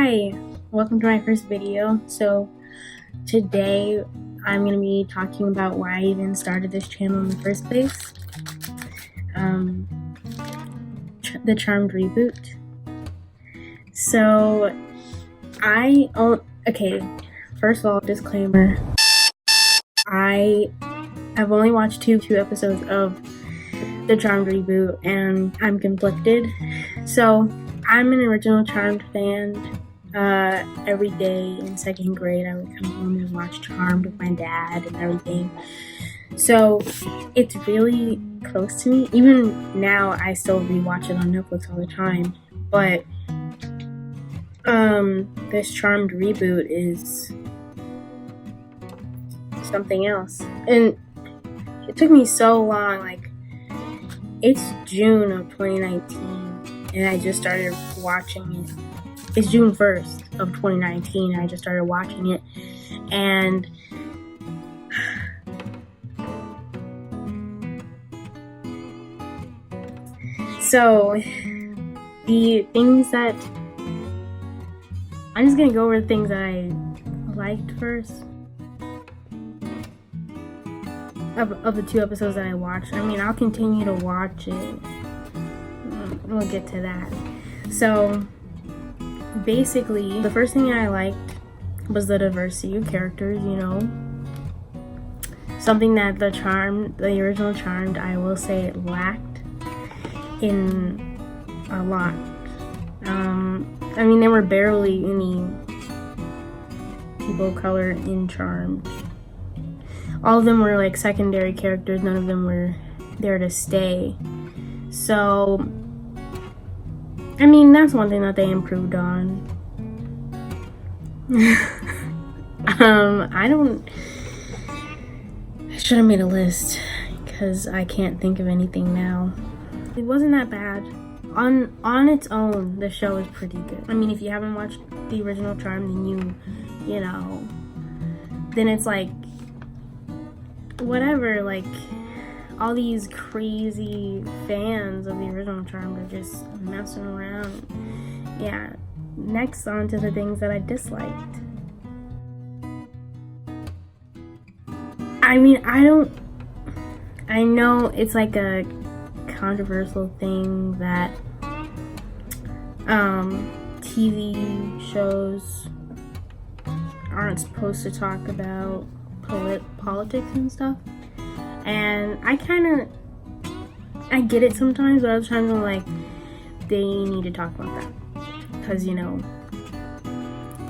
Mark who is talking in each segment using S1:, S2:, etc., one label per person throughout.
S1: Hi, welcome to my first video. So today I'm going to be talking about why I even started this channel in the first place. The Charmed reboot. So okay, first of all, disclaimer. I've only watched two episodes of the Charmed reboot and I'm conflicted. So I'm an original Charmed fan. Every day in second grade I would come home and watch Charmed with my dad and everything. So it's really close to me. Even now I still rewatch it on Netflix all the time. But this Charmed reboot is something else. And it took me so long, like it's June of 2019 and I just started watching it. It's June 1st of 2019 and I just started watching it, and so the things that I'm just gonna go over the things that I liked first of the two episodes that I watched. I mean, I'll continue to watch it. We'll get to that. So basically, the first thing I liked was the diversity of characters, you know. Something that the original Charmed, I will say it lacked in a lot. I mean, there were barely any people of color in Charmed. All of them were like secondary characters, none of them were there to stay. So I mean, that's one thing that they improved on. I should have made a list because I can't think of anything now. It wasn't that bad. On its own, the show is pretty good. I mean, if you haven't watched the original Charm, then you know, then it's like, whatever, like, all these crazy fans of the original Charm are just messing around. Yeah, next on to the things that I disliked. I mean, I know it's like a controversial thing that TV shows aren't supposed to talk about politics and stuff. And I get it sometimes, but other times I'm like, they need to talk about that. Because, you know,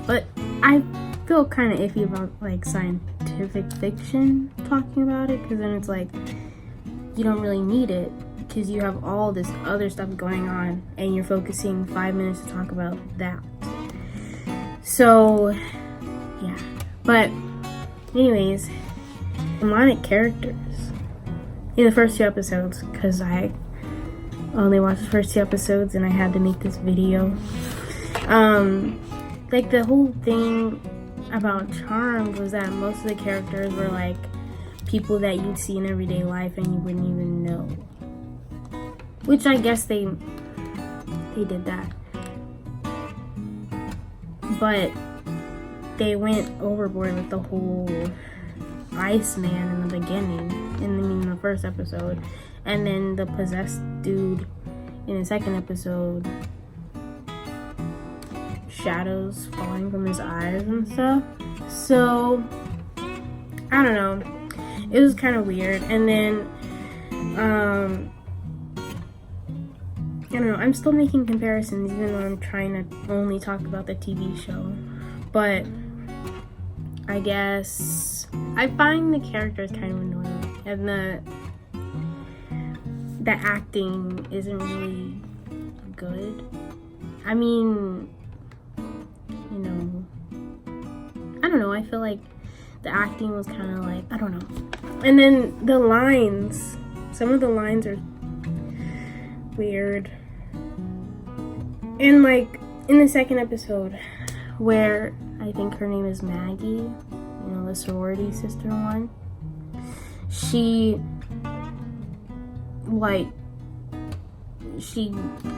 S1: but I feel kind of iffy about like scientific fiction talking about it, because then it's like, you don't really need it, because you have all this other stuff going on and you're focusing 5 minutes to talk about that. So, yeah. But, anyways, demonic characters in the first two episodes, because I only watched the first two episodes and I had to make this video. Like, the whole thing about Charmed was that most of the characters were like people that you'd see in everyday life and you wouldn't even know, which I guess they did that, but they went overboard with the whole Iceman in the beginning, in the first episode, and then the possessed dude in the second episode, shadows falling from his eyes and stuff. So I don't know, it was kind of weird. And then I don't know, I'm still making comparisons even though I'm trying to only talk about the TV show, but I guess I find the characters kind of annoying, and the acting isn't really good. I mean, you know, I don't know, I feel like the acting was kind of like, I don't know. And then the lines, some of the lines are weird. And like in the second episode, where I think her name is Maggie, you know, the sorority sister one, she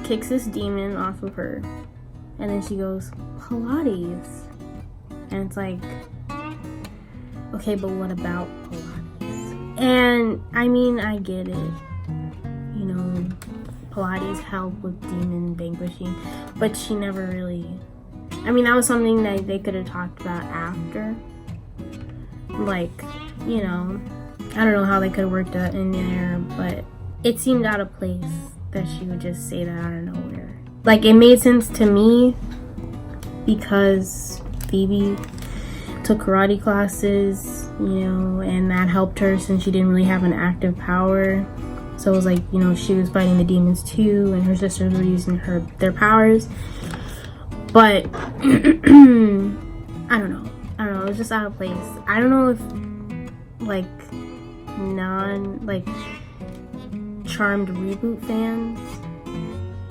S1: kicks this demon off of her And then she goes, Pilates. And it's like, okay, but what about Pilates? And I mean, I get it. You know, Pilates help with demon vanquishing, but she never really, I mean, that was something that they could have talked about after. Like, you know, I don't know how they could have worked that in there, but it seemed out of place that she would just say that out of nowhere. Like, it made sense to me because Phoebe took karate classes, you know, and that helped her since she didn't really have an active power. So it was like, you know, she was fighting the demons too, and her sisters were using their powers. But I don't know. It was just out of place. I don't know if like Charmed reboot fans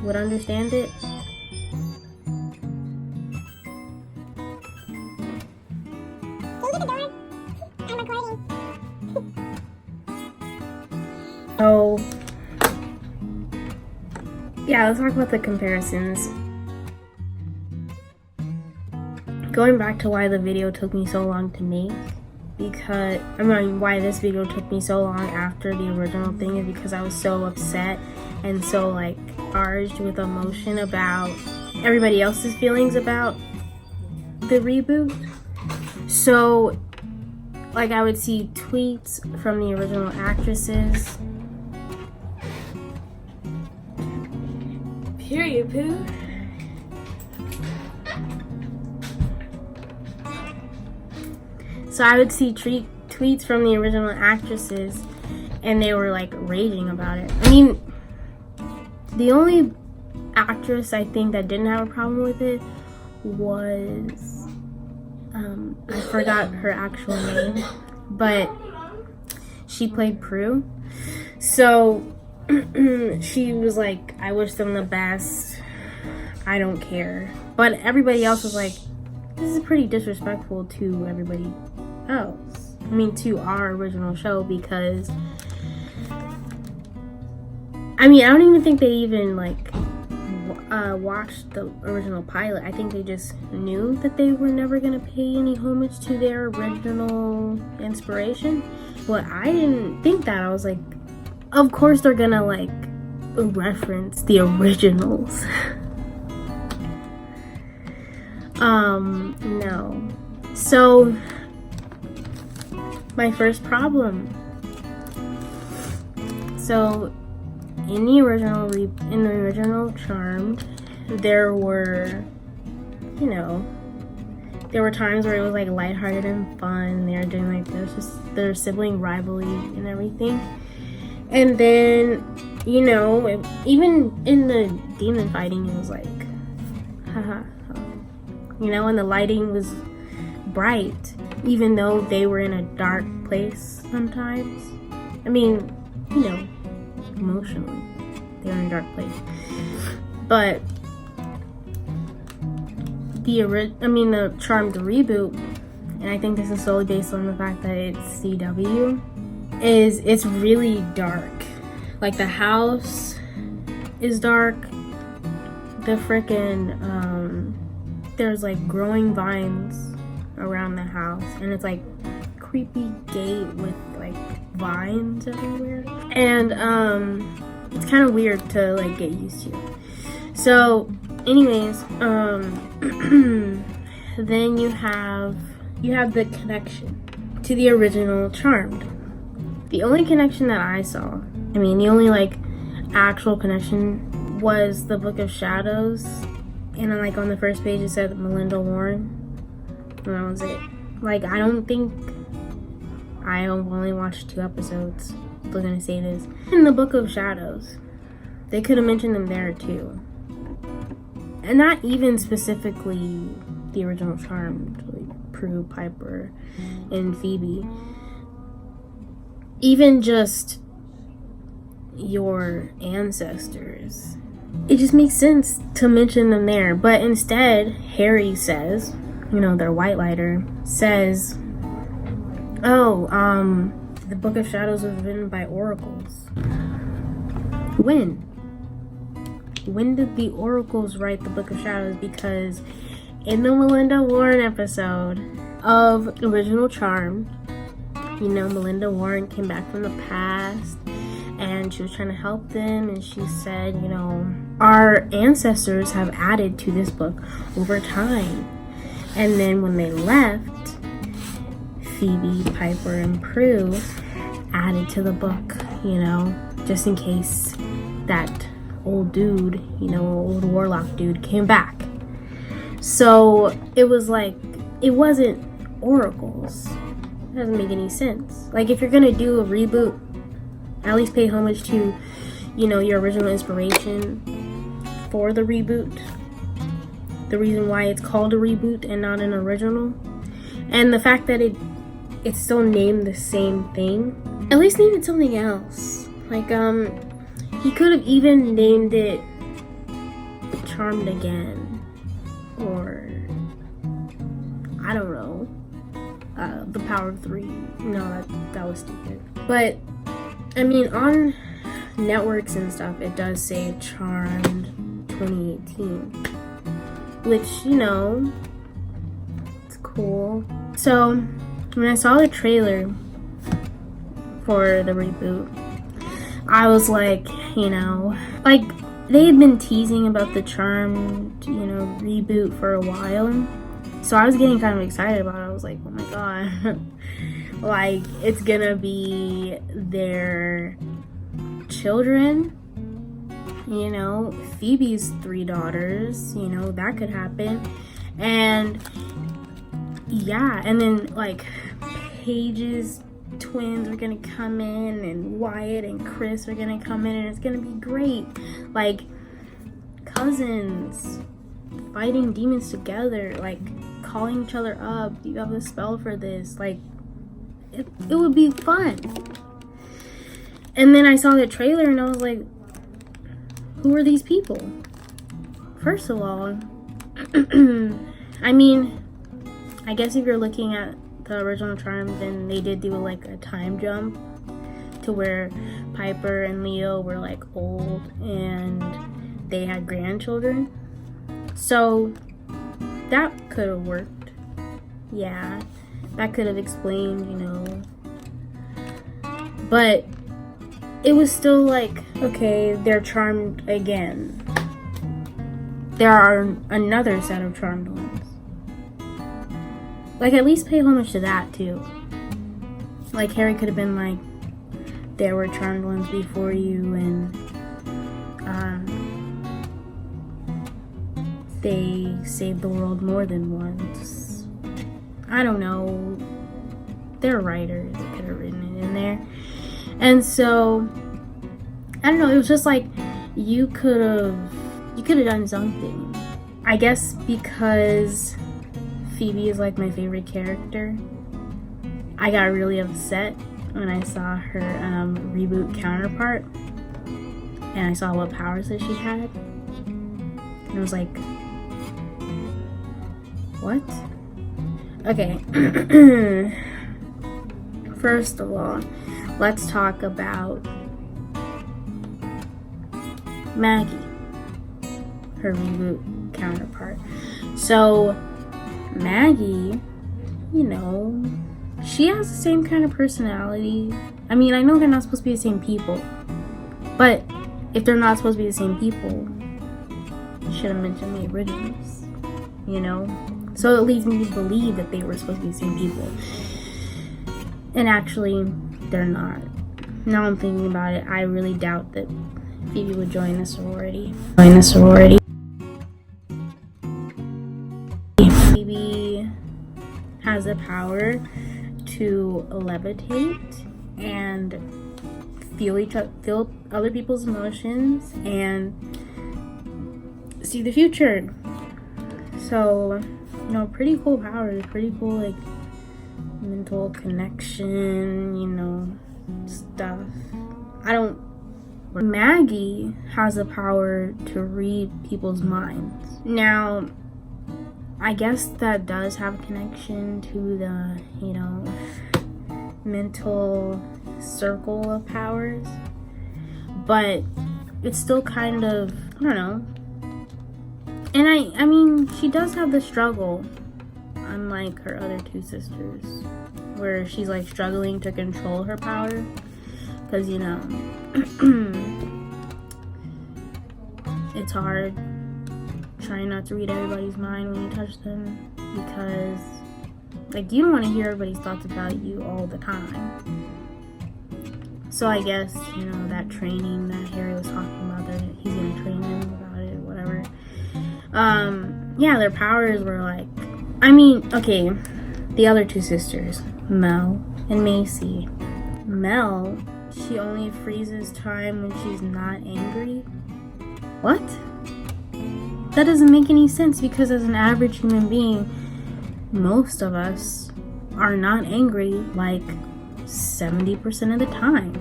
S1: would understand it. So yeah, let's talk about the comparisons. Going back to why the video took me so long to make, because why this video took me so long after the original thing is because I was so upset and so like charged with emotion about everybody else's feelings about the reboot. So like I would see tweets from the original actresses. Period, poo. So I would see tweets from the original actresses, and they were like raging about it. I mean, the only actress I think that didn't have a problem with it was I forgot her actual name, but she played Prue. So she was like, I wish them the best, I don't care. But everybody else was like, this is pretty disrespectful to everybody else. I mean, to our original show, because I mean, I don't even think they even like watched the original pilot. I think they just knew that they were never gonna pay any homage to their original inspiration. But I didn't think that. I was like, of course they're gonna like reference the originals. No. So my first problem. So in the original Charmed, there were, you know, there were times where it was like lighthearted and fun. They were doing like their sibling rivalry and everything. And then, you know, even in the demon fighting, it was like, haha, you know, and the lighting was bright, even though they were in a dark place sometimes. I mean, you know, emotionally, they were in a dark place. But the Charmed reboot, and I think this is solely based on the fact that it's CW, it's really dark. Like, the house is dark. The frickin' there's like growing vines around the house, and it's like creepy gate with like vines everywhere, and it's kind of weird to like get used to. So anyways, then you have the connection to the original Charmed. The only connection that I saw, the only like actual connection was the Book of Shadows, and then like on the first page it said Melinda Warren, and that was it. Like, I only watched 2 episodes. We're gonna say this. In the Book of Shadows, they could have mentioned them there too. And not even specifically the original Charmed, like Prue, Piper, and Phoebe. Even just your ancestors. It just makes sense to mention them there. But instead, Harry says, you know, their white lighter, says, the Book of Shadows was written by oracles. When? when did the oracles write the Book of Shadows? Because in the Melinda Warren episode of Original Charm, you know, Melinda Warren came back from the past and she was trying to help them, and she said, you know, our ancestors have added to this book over time. And then when they left, Phoebe, Piper, and Prue added to the book, you know, just in case that old dude, you know, old warlock dude came back. So it was like, it wasn't oracles. It doesn't make any sense. Like, if you're gonna do a reboot, at least pay homage to, you know, your original inspiration for the reboot. The reason why it's called a reboot and not an original. And the fact that it's still named the same thing. At least name it something else. Like, he could have even named it Charmed Again. Or, I don't know, The Power of Three. No, that was stupid. But, I mean, on networks and stuff, it does say Charmed 2018. Which, you know, it's cool. So, when I saw the trailer for the reboot, I was like, you know, like, they had been teasing about the Charmed, you know, reboot for a while. So I was getting kind of excited about it. I was like, oh my god. Like, it's gonna be their children. You know, Phoebe's 3 daughters. You know, that could happen. And, yeah. And then, like, Paige's twins are gonna come in, and Wyatt and Chris are gonna come in, and it's gonna be great. Like, cousins fighting demons together, like calling each other up. Do you have a spell for this? Like, it would be fun. And then I saw the trailer and I was like, who are these people? First of all, I mean, I guess if you're looking at the original Charm, then they did do like a time jump to where Piper and Leo were like old and they had grandchildren. So that could have worked. Yeah, that could have explained, you know. But it was still like, okay, they're charmed again. There are another set of charmed ones. Like, at least pay homage to that too. Like, Harry could have been like, there were charmed ones before you, and they saved the world more than once. I don't know. They're writers. They could have written it in there. And so, I don't know. It was just like, you could have done something. I guess because Phoebe is like my favorite character, I got really upset when I saw her reboot counterpart, and I saw what powers that she had, and I was like, what? Okay. First of all, let's talk about Maggie, her reboot counterpart. So Maggie, you know, she has the same kind of personality. I mean, I know they're not supposed to be the same people, but if they're not supposed to be the same people, you should have mentioned the originals, you know? So it leads me to believe that they were supposed to be the same people. And actually, they're not. Now I'm thinking about it, I really doubt that Phoebe would join the sorority. Phoebe has the power to levitate and feel other people's emotions and see the future. So, you know, pretty cool powers, pretty cool, like, mental connection, you know, stuff. Maggie has the power to read people's minds. Now, I guess that does have a connection to the, you know, mental circle of powers, but it's still kind of I don't know. And I mean, she does have the struggle, unlike her other two sisters, where she's like struggling to control her power. Because, you know, it's hard trying not to read everybody's mind when you touch them, because, like, you don't want to hear everybody's thoughts about you all the time. So I guess, you know, that training that Harry was talking about, that he's going to train them about it, whatever. Yeah, their powers were like, I mean, okay, the other two sisters, Mel and Macy. Mel, she only freezes time when she's not angry. What? That doesn't make any sense, because as an average human being, most of us are not angry like 70% of the time.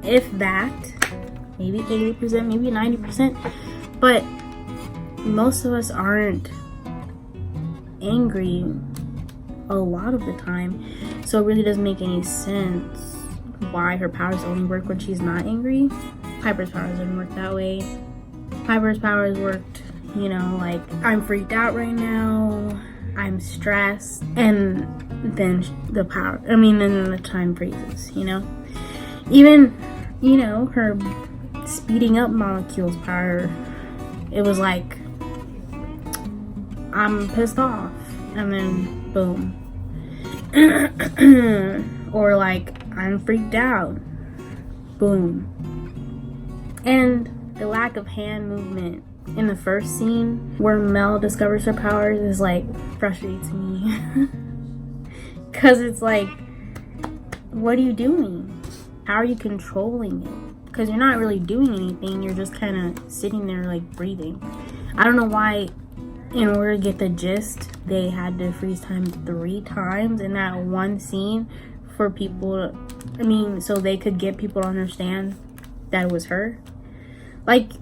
S1: If that, maybe 80%, maybe 90%, but most of us aren't angry a lot of the time. So it really doesn't make any sense why her powers only work when she's not angry. Piper's powers didn't work that way. Piper's powers worked, you know, like, I'm freaked out right now, I'm stressed, and then the time freezes, you know? Even, you know, her speeding up molecules power, it was like, I'm pissed off, and then boom. Or like, I'm freaked out, boom. And the lack of hand movement in the first scene where Mel discovers her powers is like frustrates me. Because it's like, what are you doing? How are you controlling it? Because you're not really doing anything, you're just kind of sitting there like breathing. I don't know why, in order to get the gist, they had to freeze time 3 times in that one scene for people to, so they could get people to understand that it was her. Like,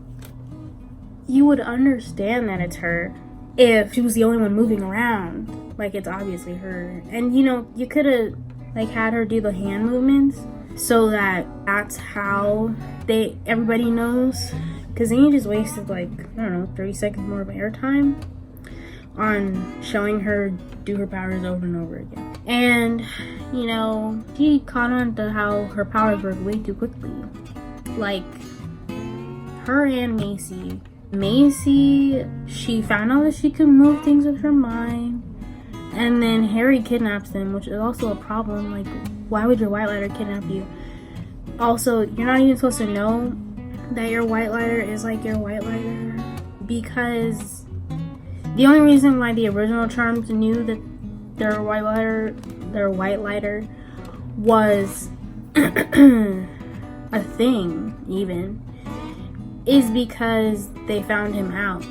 S1: you would understand that it's her if she was the only one moving around. Like, it's obviously her. And, you know, you could have, like, had her do the hand movements so that that's how everybody knows. Because then you just wasted, like, I don't know, 30 seconds more of airtime on showing her do her powers over and over again. And, you know, she caught on to how her powers work way too quickly. Like, her and Macy, she found out that she could move things with her mind, and then Harry kidnaps them, which is also a problem. Like, why would your white lighter kidnap you? Also, you're not even supposed to know that your white lighter is like your white lighter, because the only reason why the original charms knew that their white lighter was a thing, even, is because they found him out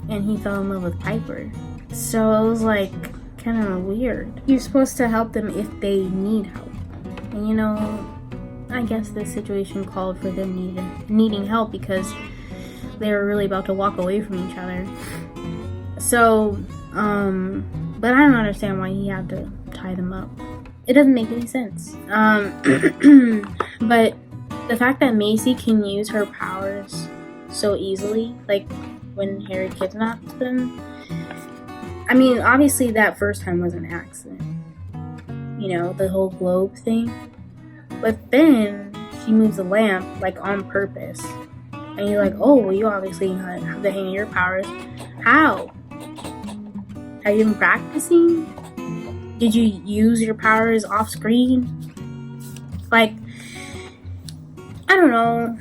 S1: and he fell in love with Piper. So it was like kind of weird. You're supposed to help them if they need help, and you know, I guess this situation called for them needing help because they were really about to walk away from each other. So but I don't understand why he had to tie them up. It doesn't make any sense. But the fact that Macy can use her powers so easily, like when Harry kidnaps them, I mean, obviously that first time was an accident. You know, the whole globe thing. But then she moves the lamp, like, on purpose. And you're like, oh, well, you obviously have the hang of your powers. How? Have you been practicing? Did you use your powers off screen? Like, I don't know.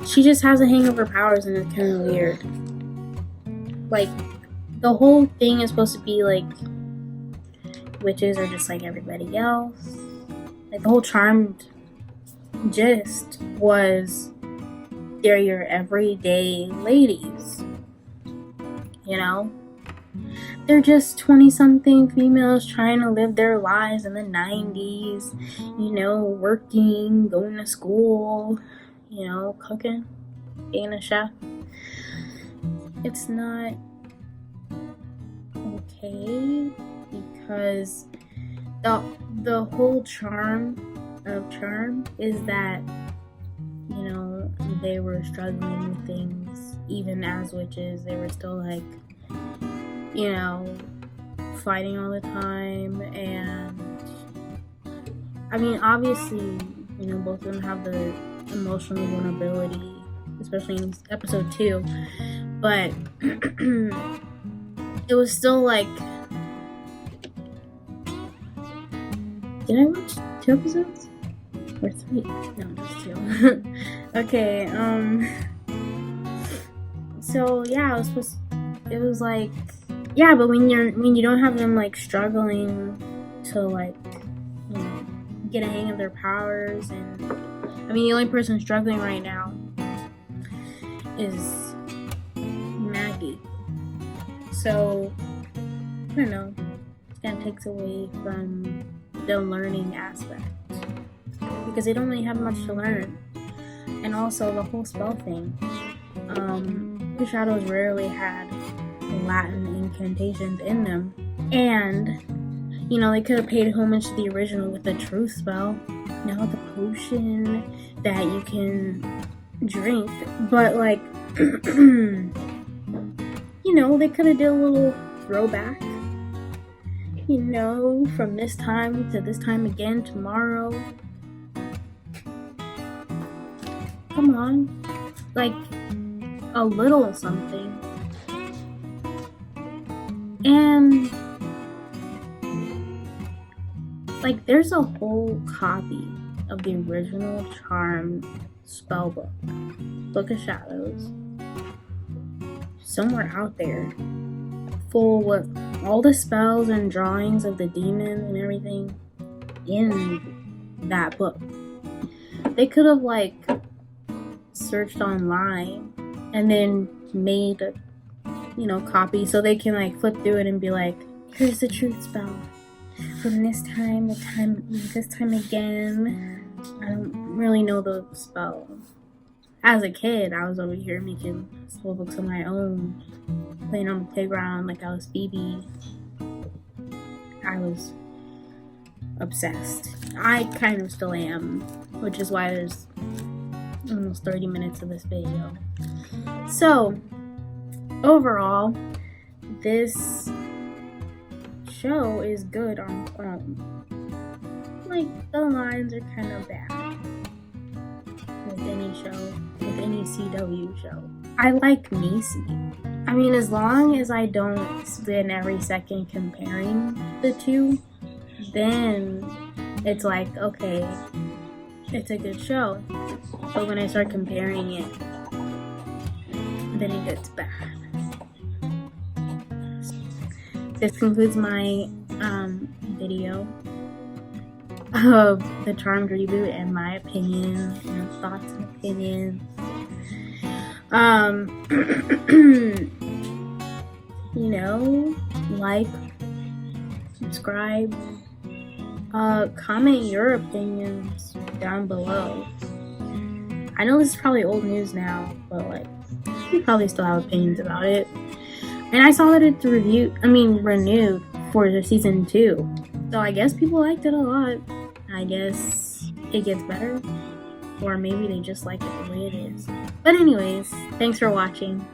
S1: She just has a hang of her powers, and it's kind of weird. Like, the whole thing is supposed to be like witches are just like everybody else. Like, the whole Charmed gist was they're your everyday ladies. You know? They're just 20-something females trying to live their lives in the 90s. You know, working, going to school, you know, cooking, being a chef. It's not okay because the whole charm of Charm is that you know, they were struggling with things. Even as witches, they were still like, you know, fighting all the time. And I mean, obviously, you know, both of them have the emotional vulnerability, especially in episode 2, but it was still like, did I watch 2 episodes? Or 3? No, just 2. Okay, so yeah, it was like, yeah, but when you don't have them like struggling to like, you know, get a hang of their powers, and I mean, the only person struggling right now is Maggie. So I don't know, it kind of takes away from the learning aspect because they don't really have much to learn. And also the whole spell thing. The shadows rarely had Latin incantations in them, and you know, they could have paid homage to the original with the truth spell, you know, the potion that you can drink. But like, you know, they could have did a little throwback, you know, from this time to this time again tomorrow. Come on, like a little something. And like, there's a whole copy of the original Charmed spellbook, Book of Shadows, somewhere out there, full with all the spells and drawings of the demons and everything in that book. They could have like searched online and then made a, you know, copy so they can like flip through it and be like, here's the truth spell from this time again. I don't really know the spell. As a kid, I was over here making spell books on my own, playing on the playground like I was Phoebe. I was obsessed. I kind of still am, which is why there's almost 30 minutes of this video. So overall, this show is good on like, the lines are kind of bad with any show, with any CW show. I like Macy. I mean, as long as I don't spend every second comparing the two, then it's like, okay, it's a good show. But when I start comparing it, then it gets bad. This concludes my video of the Charmed reboot and my opinions and thoughts and opinions. You know, like, subscribe, comment your opinions down below. I know this is probably old news now, but like, you probably still have opinions about it. And I saw that it's renewed for the season 2. So I guess people liked it a lot. I guess it gets better. Or maybe they just like it the way it is. But anyways, thanks for watching.